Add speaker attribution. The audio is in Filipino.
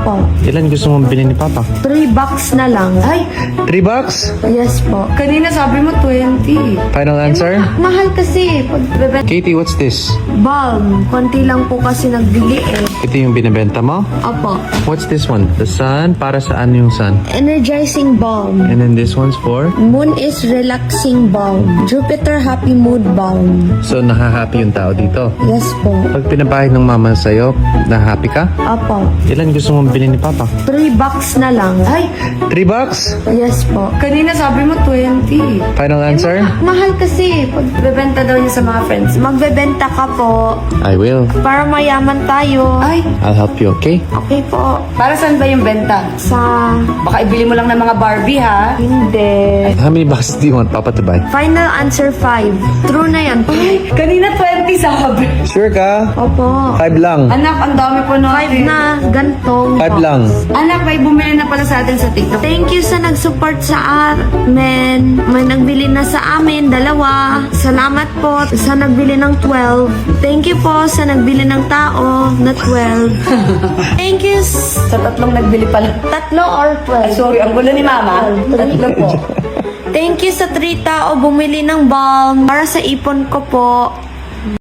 Speaker 1: Opo.
Speaker 2: Ilan gusto mong bilhin ni Papa?
Speaker 1: 3 box na lang.
Speaker 3: Ay,
Speaker 2: $3?
Speaker 1: Yes po.
Speaker 3: kanina sabi mo 20.
Speaker 2: Final answer?
Speaker 1: Mahal kasi. Pagbebenta.
Speaker 2: Katie, what's this?
Speaker 1: Balm. Konti lang po kasi nagbili eh.
Speaker 2: Ito yung binibenta mo?
Speaker 1: Opo.
Speaker 2: What's this one? The sun? Para saan yung sun?
Speaker 1: Energizing balm.
Speaker 2: And then this one's for?
Speaker 1: Moon is relaxing balm. Jupiter happy mood balm.
Speaker 2: So, nahahappy yung tao dito.
Speaker 1: Yes po.
Speaker 2: Pag pinabahay ng mama sa'yo, nahahappy ka?
Speaker 1: Opo.
Speaker 2: Ilan gusto mong bilhin ni Papa?
Speaker 1: 3 box na lang.
Speaker 3: Ay,
Speaker 2: $3?
Speaker 1: Yes po.
Speaker 3: kanina sabi mo 20.
Speaker 2: Final answer?
Speaker 1: Mahal kasi. Pagbebenta daw niya sa mga friends. Magbebenta ka po.
Speaker 2: I will.
Speaker 1: Para mayaman tayo.
Speaker 3: Ay,
Speaker 2: I'll help you, okay?
Speaker 1: Okay po.
Speaker 3: para saan ba yung benta?
Speaker 1: Sa...
Speaker 3: Baka ibili mo lang ng mga Barbie, ha?
Speaker 1: Hindi.
Speaker 2: How many boxes do you want Papa to buy?
Speaker 1: Final answer 5. True na yan.
Speaker 3: Ay, kanina 20 sabi.
Speaker 2: Sure ka?
Speaker 1: Opo.
Speaker 2: 5 lang.
Speaker 3: Anak, ang dami po
Speaker 1: 5
Speaker 3: natin.
Speaker 1: na. Gantong.
Speaker 2: 5 lang.
Speaker 3: Anak, may bumili na pala sa atin sa TikTok.
Speaker 1: Thank you sa nag-support sa amin. May nagbili na sa amin, 2. Salamat po sa nagbili ng 12. Thank you po sa nagbili ng tao na 12. Thank you.
Speaker 3: Sa tatlong nagbili pala.
Speaker 1: 3 or
Speaker 3: Ay,
Speaker 1: 12?
Speaker 3: sorry, ang gulo ni Mama. Tatlo po.
Speaker 1: Thank you sa 3 tao bumili ng balm para sa ipon ko po.